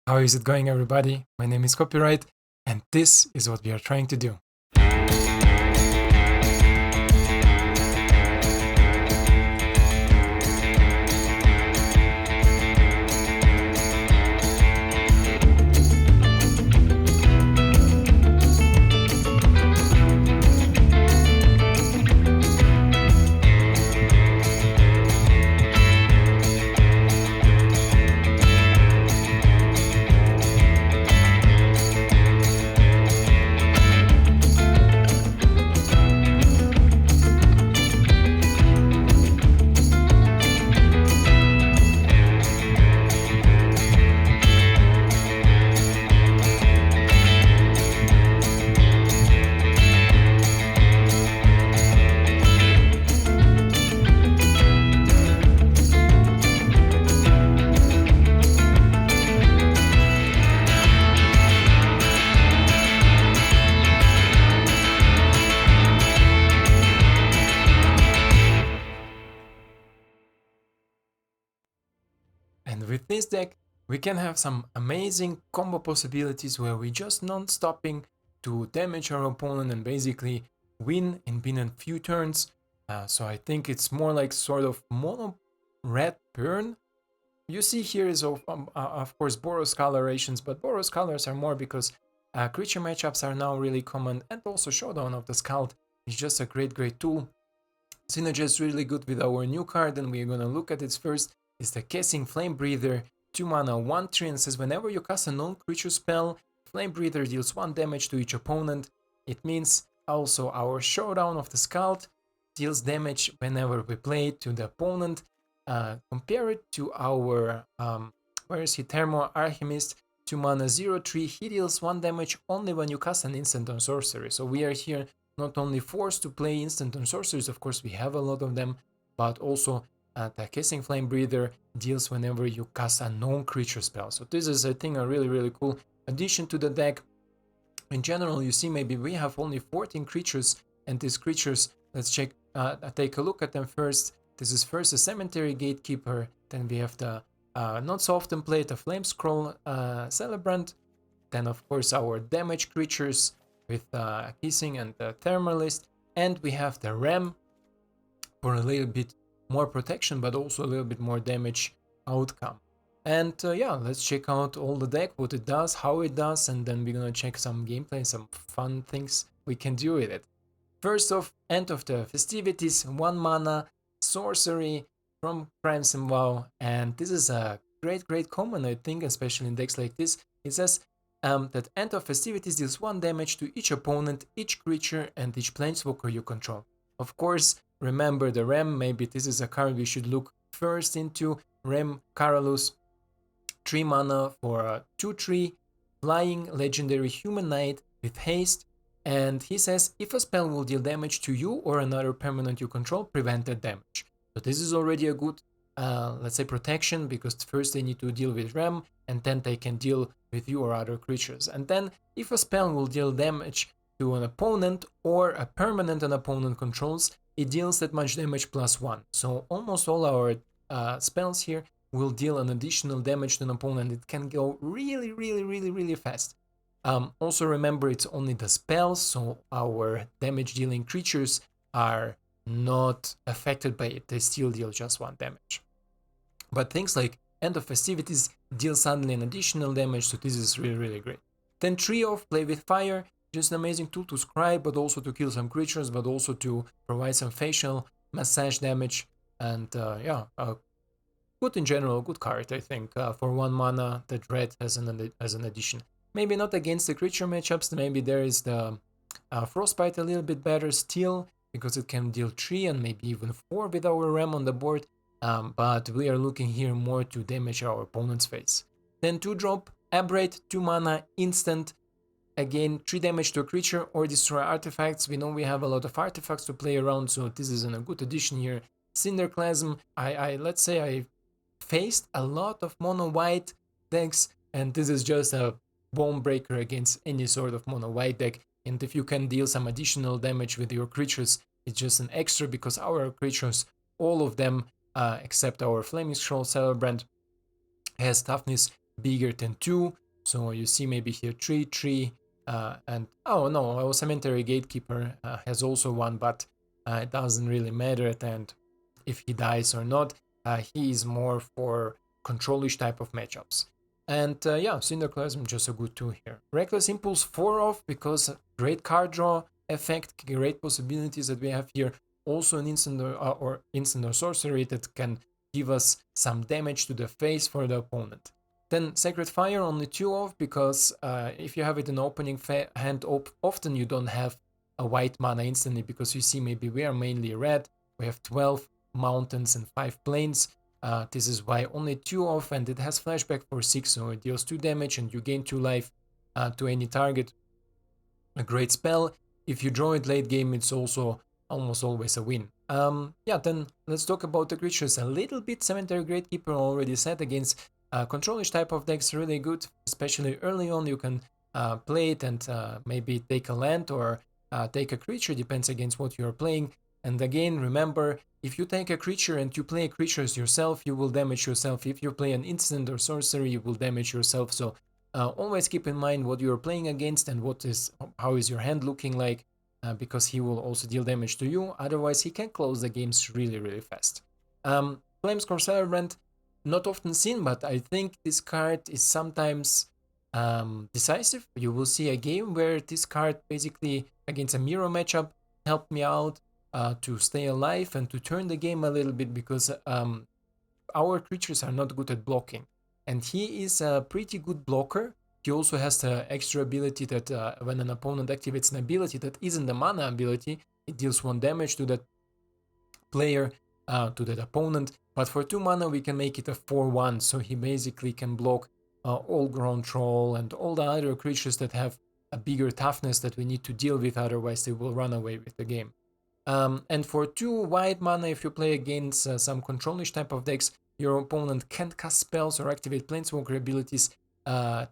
How is it going, everybody? My name is Copyright, and this is what we are trying to do. And with this deck, we can have some amazing combo possibilities where we just non-stopping to damage our opponent and basically win in a few turns. So I think it's more like sort of mono red burn. You see here is of course Boros colorations, but Boros colors are more because creature matchups are now really common, and also Showdown of the Scald is just a great tool. Synergize really good with our new card, and we're gonna look at it first. Is the Kessing Flame Breather, 2 mana, 1/3, and says whenever you cast a non-creature spell, Flame Breather deals 1 damage to each opponent. It means also our Showdown of the Scald deals damage whenever we play it to the opponent. Compare it to our, where is he, Thermo Alchemist, 2 mana, 0/3, he deals 1 damage only when you cast an instant on sorcery. So we are here not only forced to play instant on sorceries, of course we have a lot of them, but also the Kessing Flame Breather deals whenever you cast a non-creature spell. So this is, I think, a really cool addition to the deck. In general, you see maybe we have only 14 creatures, and these creatures, let's take a look at them first. This is first a Cemetery Gatekeeper, then we have the not so often played the Flame Scroll Celebrant, then of course our damage creatures with Kessing and the Thermalist, and we have the Ram for a little bit more protection, but also a little bit more damage outcome. And yeah, let's check out all the deck, what it does, how it does, and then we're gonna check some gameplay, some fun things we can do with it. First off, End of the Festivities, 1 mana, sorcery from Crimson Vow, and this is a great common, I think, especially in decks like this. It says that End of Festivities deals 1 damage to each opponent, each creature, and each planeswalker you control. Of course, remember the Ram, maybe this is a card we should look first into. Ram Carolus, 3 mana for a 2/3 flying legendary human knight with haste, and he says if a spell will deal damage to you or another permanent you control, prevent that damage. So this is already a good, let's say, protection, because first they need to deal with Ram, and then they can deal with you or other creatures. And then if a spell will deal damage to an opponent or a permanent an opponent controls, it deals that much damage +1. So almost all our spells here will deal an additional damage to an opponent. It can go really fast. Also remember, it's only the spells, so our damage dealing creatures are not affected by it. They still deal just 1 damage. But things like End of Festivities deal suddenly an additional damage, so this is really great. Then Trio, Play with Fire, just an amazing tool to scry, but also to kill some creatures, but also to provide some facial massage damage. And yeah, good in general, good card, I think. For 1 mana, that red as an addition. Maybe not against the creature matchups, maybe there is the Frostbite a little bit better still, because it can deal 3 and maybe even 4 with our Ram on the board. But we are looking here more to damage our opponent's face. Then 2-drop, Aberrate, 2 mana, instant. Again, 3 damage to a creature or destroy artifacts. We know we have a lot of artifacts to play around, so this is a good addition here. Cinderclasm, let's say I faced a lot of mono white decks, and this is just a bone breaker against any sort of mono white deck. And if you can deal some additional damage with your creatures, it's just an extra, because our creatures, all of them except our Flaming Scroll Celebrant, has toughness bigger than 2. So you see maybe here 3, 3, and oh no, our Cemetery Gatekeeper has also 1, but it doesn't really matter. And if he dies or not, he is more for controlish type of matchups. And yeah, Cinderclasm just a good 2 here. Reckless Impulse 4 off because great card draw effect, great possibilities that we have here. Also an instant or instant or sorcery that can give us some damage to the face for the opponent. Then Sacred Fire only 2 off because if you have it in opening hand, often you don't have a white mana instantly because you see maybe we are mainly red. We have 12 mountains and 5 plains. This is why only 2 off, and it has flashback for 6, so it deals 2 damage and you gain 2 life to any target. A great spell. If you draw it late game, it's also almost always a win. Yeah, then let's talk about the creatures a little bit. Cemetery Gatekeeper already said against controlish type of decks, really good, especially early on. You can play it and maybe take a land or take a creature, depends against what you're playing. And again, remember, if you take a creature and you play creatures yourself, you will damage yourself. If you play an instant or sorcery, you will damage yourself. So always keep in mind what you're playing against and how is your hand looking like, because he will also deal damage to you. Otherwise, he can close the games really, really fast. Flamescore Celebrant, not often seen, but I think this card is sometimes decisive. You will see a game where this card basically against a mirror matchup helped me out to stay alive and to turn the game a little bit because our creatures are not good at blocking. And he is a pretty good blocker. He also has the extra ability that when an opponent activates an ability that isn't a mana ability, it deals 1 damage to that player, to that opponent. But for 2 mana, we can make it a 4-1, so he basically can block all Ground Troll and all the other creatures that have a bigger toughness that we need to deal with, otherwise they will run away with the game. And for 2 white mana, if you play against some controlish type of decks, your opponent can't cast spells or activate planeswalker abilities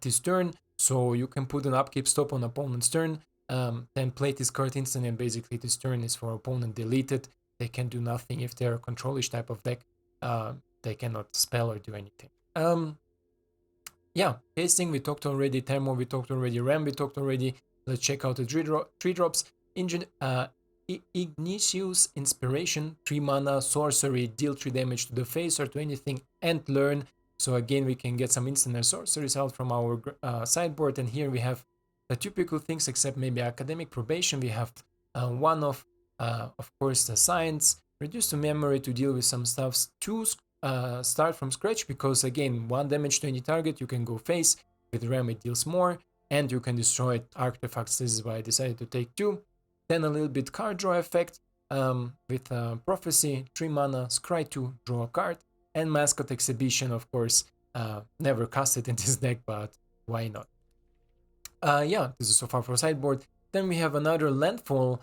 this turn, so you can put an upkeep stop on opponent's turn, then play this card instantly, and basically this turn is for opponent deleted. They can do nothing if they're a controlish type of deck. They cannot spell or do anything. Yeah, Kessing we talked already, Thermo we talked already, Ram we talked already. Let's check out the 3 drops. Ignatius Inspiration, 3 mana, sorcery, deal 3 damage to the face or to anything, and learn. So again, we can get some instant sorceries out from our sideboard, and here we have the typical things except maybe academic probation. We have one of course, the science, reduce to memory to deal with some stuffs, 2 start from scratch, because again, 1 damage to any target, you can go face, with Ram it deals more, and you can destroy artifacts. This is why I decided to take 2. Then a little bit card draw effect with Prophecy, 3 mana, scry 2, draw a card, and Mascot Exhibition, of course. Never cast it in this deck, but why not? Yeah, this is so far for sideboard. Then we have another Landfall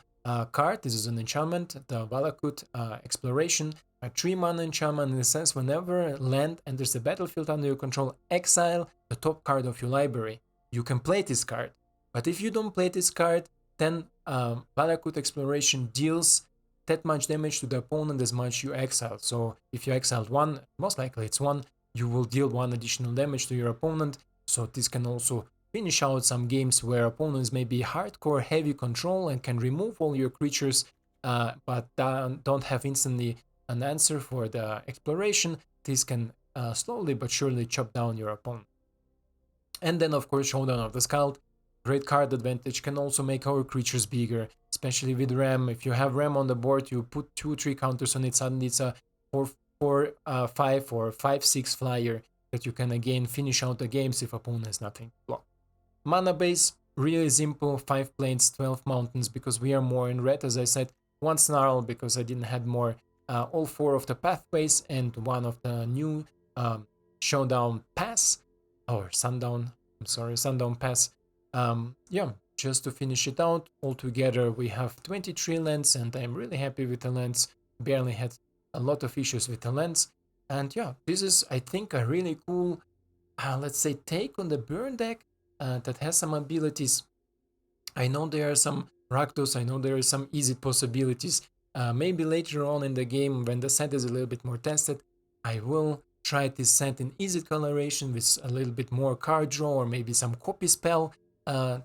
card. This is an enchantment, the Valakut Exploration, a 3 mana enchantment in the sense whenever land enters the battlefield under your control, exile the top card of your library. You can play this card, but if you don't play this card, then Valakut Exploration deals that much damage to the opponent as much you exile. So if you exiled 1, most likely it's 1, you will deal 1 additional damage to your opponent. So this can also finish out some games where opponents may be hardcore heavy control and can remove all your creatures, but don't have instantly an answer for the exploration. This can slowly but surely chop down your opponent. And then of course Showdown of the Scout. Great card advantage, can also make our creatures bigger, especially with Ram. If you have Ram on the board, you put 2-3 counters on it, suddenly it's a 4-5 or 5-6 flyer that you can again finish out the games if opponent has nothing to block. Mana base, really simple, 5 plains, 12 mountains, because we are more in red, as I said, 1 Snarl because I didn't have more, all 4 of the pathways, and 1 of the new Showdown Pass, or Sundown Pass. Yeah, just to finish it out, altogether we have 23 lands, and I'm really happy with the lands. Barely had a lot of issues with the lands. And yeah, this is, I think, a really cool, let's say, take on the burn deck that has some abilities. I know there are some Rakdos, I know there are some easy possibilities. Maybe later on in the game, when the set is a little bit more tested, I will tried this set in easy coloration with a little bit more card draw or maybe some copy spell.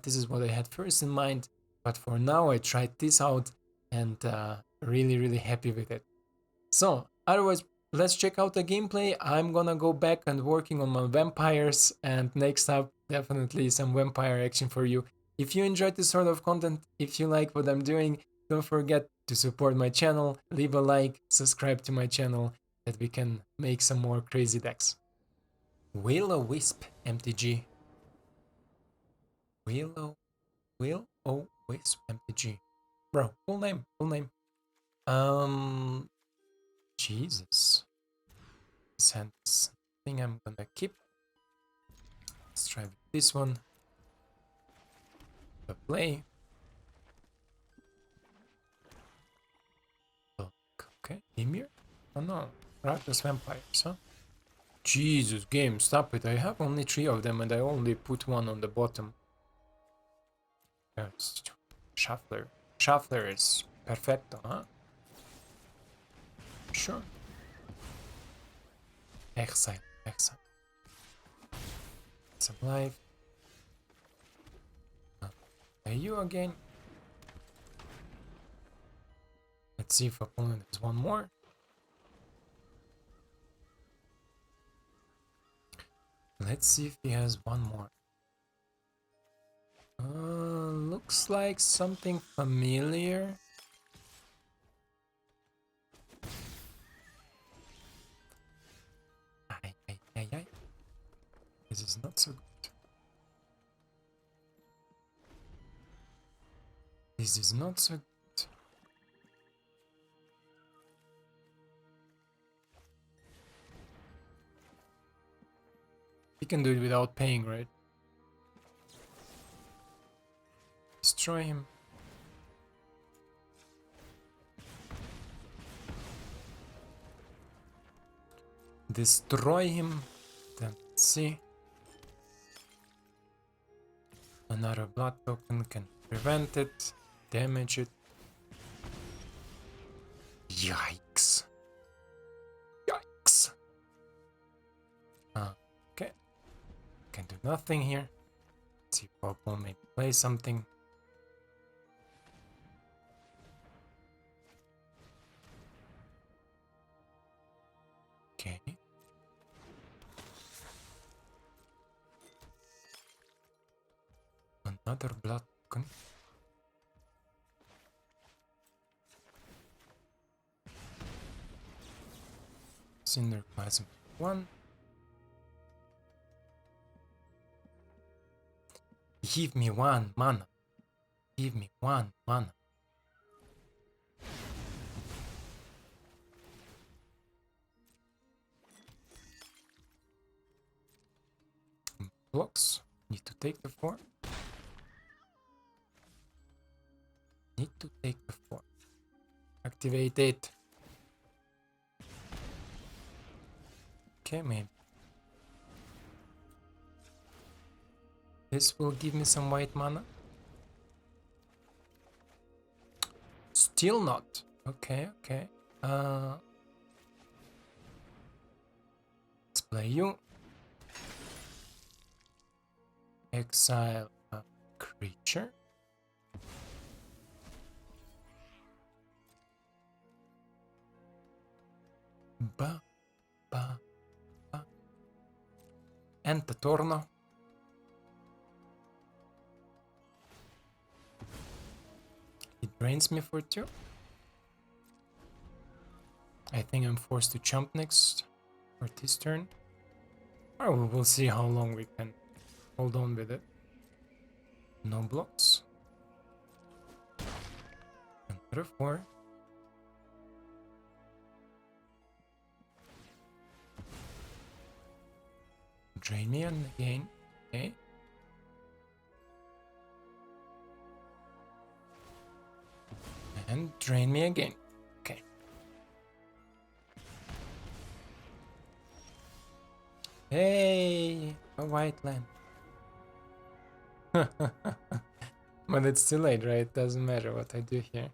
This is what I had first in mind, but for now I tried this out and really happy with it. So otherwise, let's check out the gameplay. I'm gonna go back and working on my vampires, and next up definitely some vampire action for you. If you enjoyed this sort of content, if you like what I'm doing, don't forget to support my channel, leave a like, subscribe to my channel, that we can make some more crazy decks. Will-O-Wisp MTG. Will-O-Wisp MTG. Bro, full name. Jesus. This thing I'm gonna keep. Let's try this one. The play. Okay, Emir? Oh no, Rakdos Vampires, huh? Jesus, game, stop it. I have only 3 of them and I only put 1 on the bottom. Yes. Shuffler. Shuffler is perfecto, huh? Sure. Exile. It's alive. Are you again? Let's see if opponent has 1 more. Let's see if he has 1 more. Looks like something familiar. Ay. This is not so good. This is not so good. He can do it without paying, right? Destroy him. Destroy him. Then let's see. Another blood token can prevent it, damage it. Yikes. Okay. Can do nothing here. Let's see if Purple may play something. Okay. Another blood token. Cinder Plasma 1. Give me 1 mana. Give me 1 mana. Blocks. Need to take the 4. Need to take the 4. Activate it. Okay, maybe. This will give me some white mana. Still not. Okay. Let's play you. Exile a creature. And the Torno. It drains me for 2. I think I'm forced to jump next for this turn. Or we'll see how long we can hold on with it. No blocks. Another 4. Drain me again. Okay. And drain me again. Okay. Hey, a white land. But it's too late, right? Doesn't matter what I do here.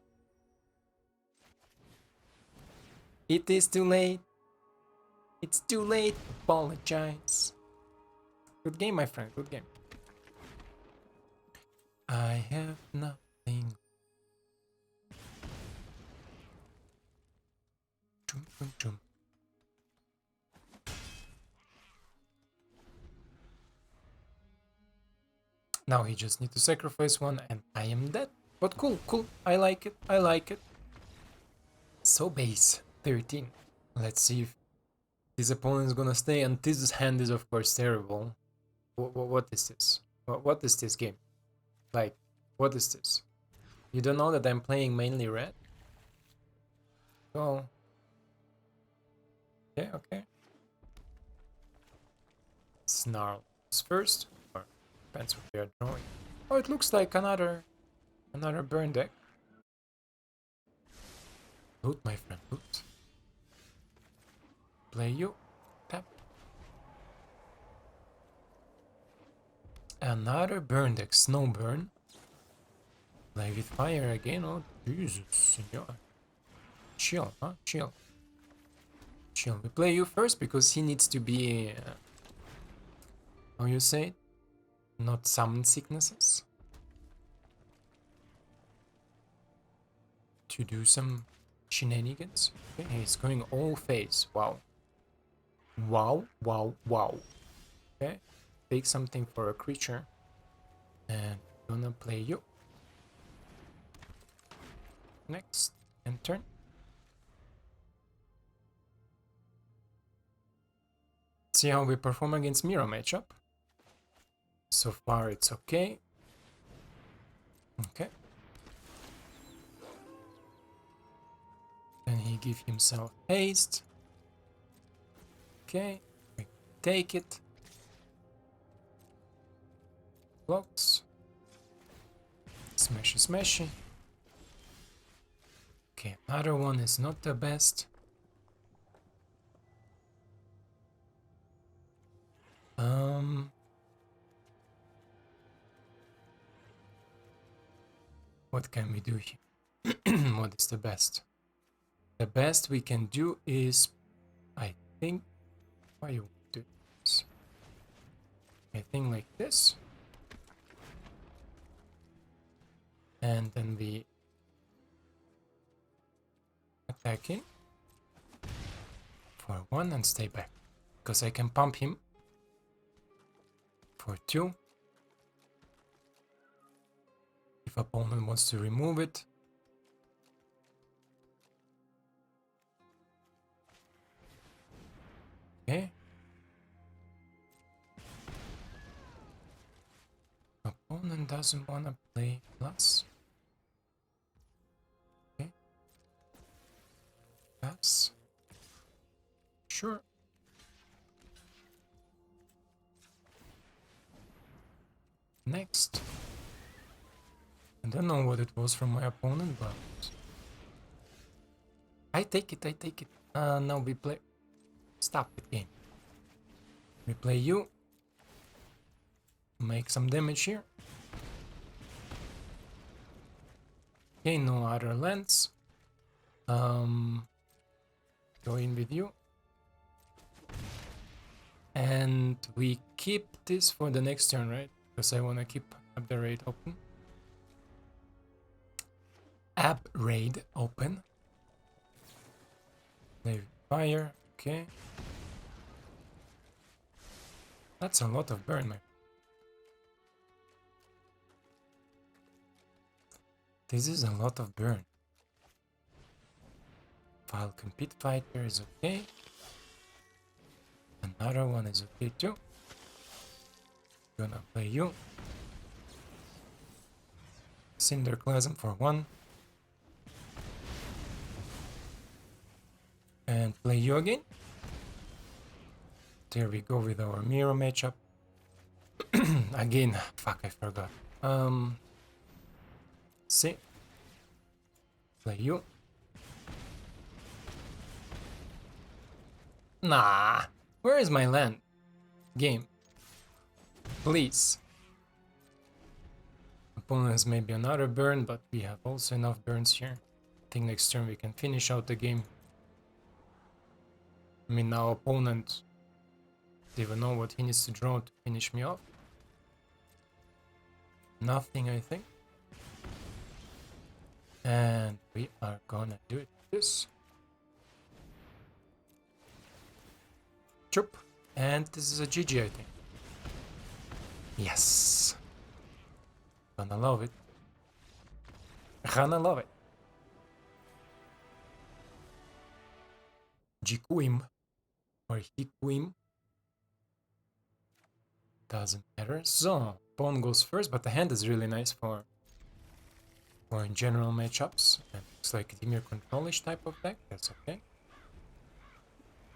It is too late. It's too late. Apologize. Good game, my friend. Good game. I have nothing. Chum, chum, chum. Now he just needs to sacrifice one and I am dead. But cool, cool. I like it. I like it. So base 13. Let's see if his opponent is gonna stay. And this hand is of course terrible. What is this? What is this game? Like, what is this? You don't know that I'm playing mainly red? Oh. Okay, okay. Snarl is first, or depends what we are drawing. Oh, it looks like another burn deck. Loot, my friend, loot. Play you. Tap. Another burn deck, snow burn. Play with fire again. Oh, Jesus, senor. Chill, huh? Chill. Chill. We play you first because he needs to be. How you say it? Not summon sicknesses. To do some shenanigans. Okay, he's going all phase. Wow. Wow, wow, wow. Okay, take something for a creature. And gonna play you. Next, and turn. See how we perform against Miro matchup. So far it's okay. Okay. Then he give himself haste. Okay, we take it. Blocks. Smashy, smashy. Okay, another one is not the best. What can we do here? What is the best? The best we can do is, I think, why you do this? I think like this. And then we attack him for 1 and stay back. Because I can pump him for 2. If opponent wants to remove it. Okay. Opponent doesn't want to play plus. Okay. Pass. Sure. Next. I don't know what it was from my opponent, but I take it, I take it. Now we play. Stop the game. We play you. Make some damage here. Okay, no other lands. Go in with you. And we keep this for the next turn, right? Because I want to keep up the raid open. Ab raid open. Play fire. Okay. That's a lot of burn, man. This is a lot of burn. Falcon Pit Fighter is okay. Another one is okay too. Gonna play you. Cinderclasm for 1. And play you again. There we go with our Miro matchup. Again, fuck, I forgot. See. Play you. Nah. Where is my land? Game. Please. Opponent has maybe another burn, but we have also enough burns here. I think next turn we can finish out the game. I mean, now opponent doesn't even know what he needs to draw to finish me off. Nothing, I think. And we are gonna do it this. Chup. And this is a GG, I think. Yes. Gonna love it. Gonna love it. Jikuim. Or Hikuim. Doesn't matter. So, pawn goes first, but the hand is really nice for in general matchups. And looks like a Dimir controlish type of deck. That's okay.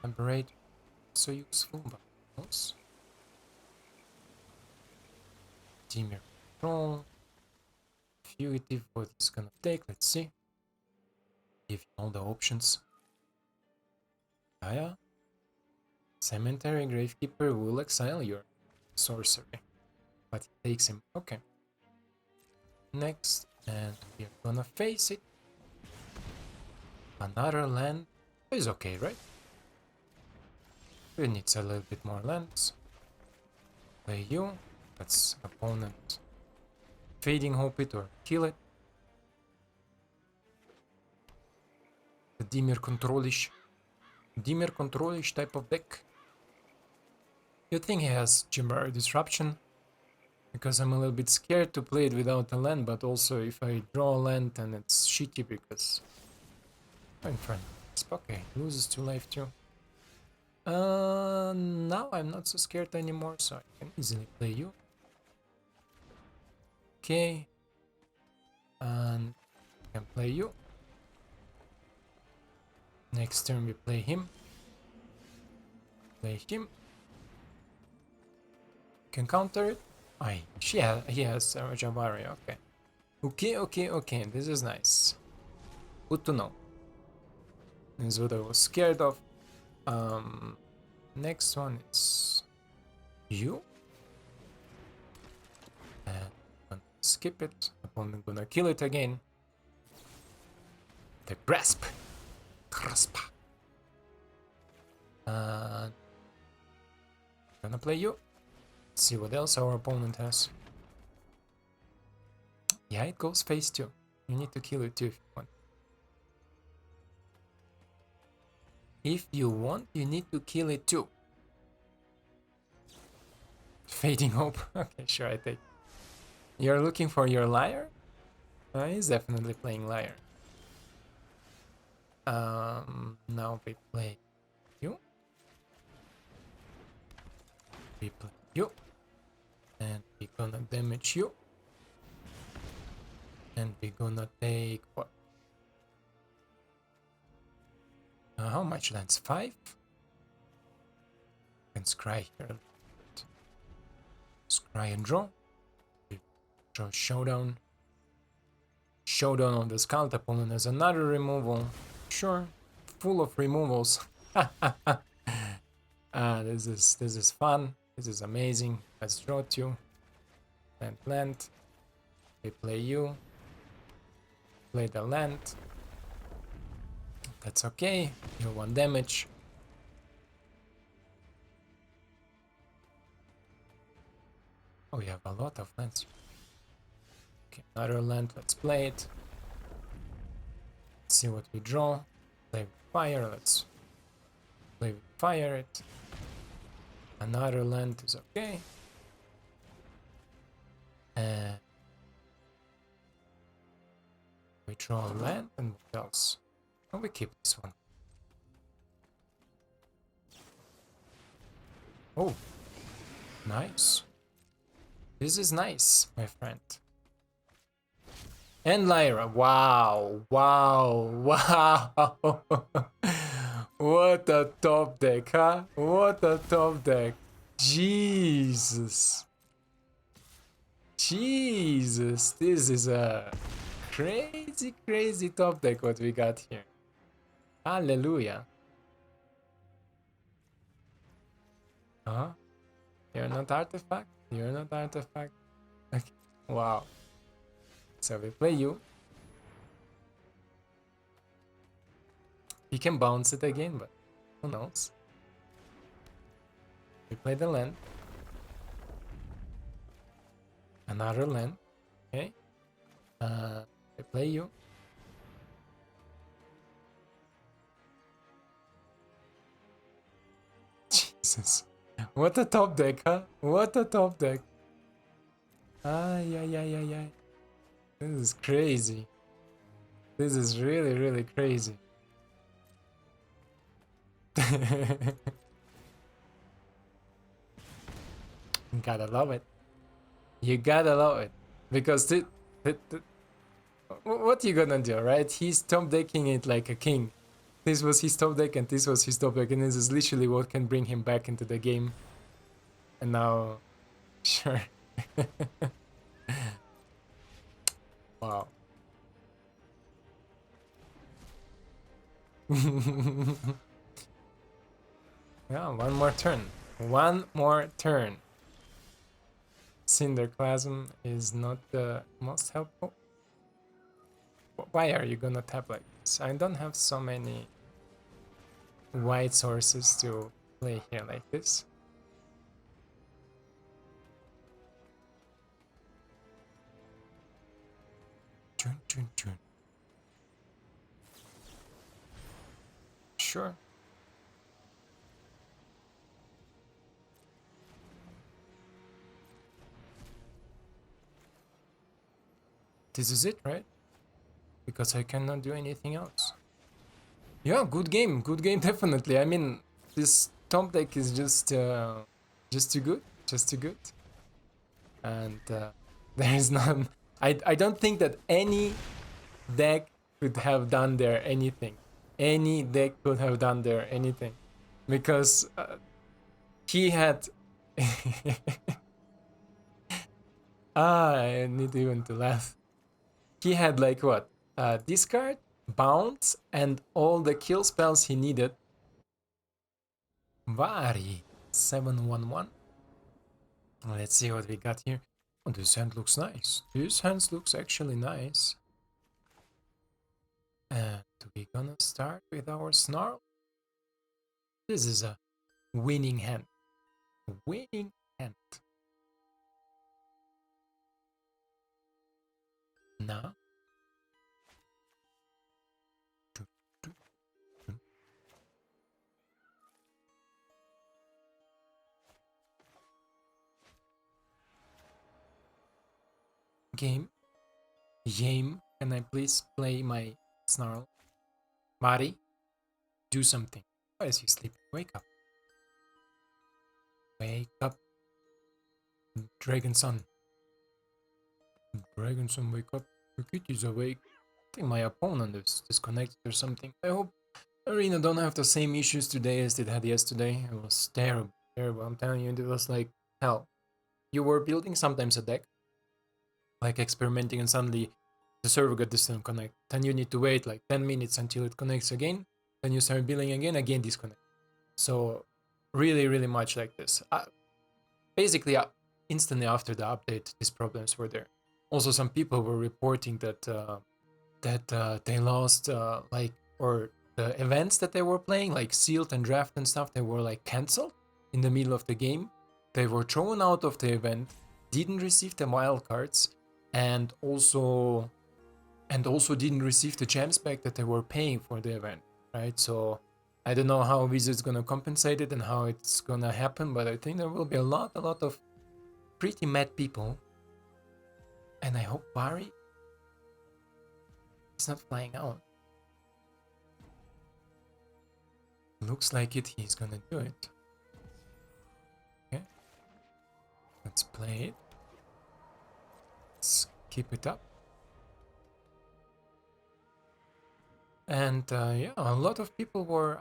Temperate. So useful, but close. Dimir control. Fugitive, what it's gonna take, let's see. Give you all the options. Yeah. Cemetery Gravekeeper will exile your sorcery. But it takes him. Okay. Next, and we're gonna face it. Another land is okay, right? We need a little bit more lands. Play you. That's opponent. Fading Hope it or kill it. The Dimir controlish type of deck. You think he has Chimera Disruption? Because I'm a little bit scared to play it without a land, but also if I draw a land then it's shitty because I'm trying. Okay, loses 2 life too. Now I'm not so scared anymore, so I can easily play you. Okay. And I can play you. Next turn we play him. Play him. Can counter it. He has Javari, okay. Okay, this is nice. Good to know. This is what I was scared of. Next one is you. And I'm gonna skip it. Opponent gonna kill it again. The grasp. Gonna play you. See what else our opponent has. Yeah, it goes phase 2. You need to kill it too if you want. If you want, you need to kill it too. Fading Hope. Okay, sure, I take. You're looking for your liar? He's definitely playing liar. Now we play you. We play you. And we're gonna damage you. And we're gonna take what? How much lands? 5? Can scry here. Scry and draw. Draw Showdown. Showdown on the Scout. Opponent has another removal. Sure. Full of removals. This is fun. This is amazing. Let's draw 2. And land. We play you. Play the land. That's okay. You're 1 damage. Oh, we have a lot of lands. Okay, another land. Let's play it. Let's see what we draw. Play with fire. Let's play with fire it. Another land is okay. And we draw a land and what else? Oh, we keep this one. Oh, nice. This is nice, my friend. And Lyra. Wow. What a top deck, huh? What a top deck. Jesus. This is a crazy top deck what we got here. Hallelujah. Huh? You're not artifact? You're not artifact? Okay. Wow. So we play you. He can bounce it again, but who knows? We play the land. Another land. Okay. I play you. Jesus. What a top deck, huh? What a top deck. Ay, ay, ay, ay, ay. This is crazy. This is really, really crazy. Gotta love it. You gotta love it. Because what you gonna do, right? He's top decking it like a king. This was his top deck and this was his top deck, and this is literally what can bring him back into the game. And now, sure. Wow. Yeah, one more turn. One more turn. Cinderclasm is not the most helpful. Why are you gonna tap like this? I don't have so many white sources to play here like this. Chun, chun, chun. Sure. This is it, right? Because I cannot do anything else. Yeah, good game, definitely. I mean, this top deck is just too good, just too good. And there is none. I don't think that any deck could have done there anything. Any deck could have done there anything, because he had. I need even to laugh. He had like what? Discard, bounce, and all the kill spells he needed. Vari 711. Let's see what we got here. Oh, this hand looks nice. This hand looks actually nice. And we're gonna start with our Snarl. This is a winning hand. Winning hand. Now. Game. Can I please play my Snarl? Mari, do something. Why is he sleeping? Wake up. Wake up. Dragon Son. Dragon Son, wake up. The kitty's awake. I think my opponent is disconnected or something. I hope Arena don't have the same issues today as it had yesterday. It was terrible, terrible. I'm telling you, it was like hell. You were building sometimes a deck, like experimenting, and suddenly the server got disconnect. Then you need to wait like 10 minutes until it connects again. Then you start building again disconnect. So really, really much like this. Basically, instantly after the update, these problems were there. Also, some people were reporting that they lost or the events that they were playing, like sealed and draft and stuff, they were like cancelled in the middle of the game. They were thrown out of the event, didn't receive the wildcards, and also didn't receive the gems back that they were paying for the event, right? So I don't know how Wizards gonna compensate it and how it's gonna happen, but I think there will be a lot of pretty mad people. And I hope Barry is not flying out. Looks like it, he's gonna do it. Okay. Let's play it. Let's keep it up. And yeah, a lot of people were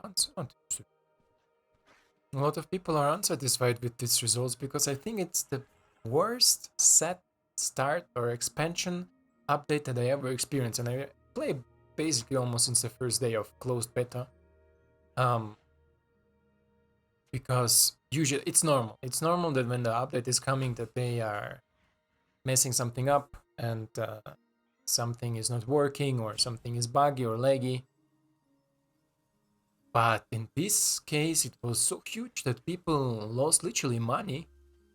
unsatisfied with these results, because I think it's the worst set start or expansion update that I ever experienced, and I played basically almost since the first day of closed beta. Because usually it's normal that when the update is coming that they are messing something up and something is not working or something is buggy or laggy. But in this case, it was so huge that people lost literally money,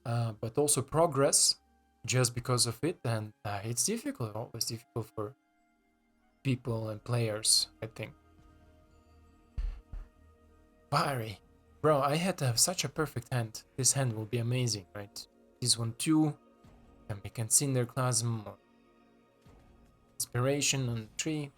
but also progress just because of it. And it's difficult, always difficult for people and players, I think. Fiery. Bro, I had such a perfect hand. This hand will be amazing, right? This one too. And we can Cinderclasm or Inspiration on 3.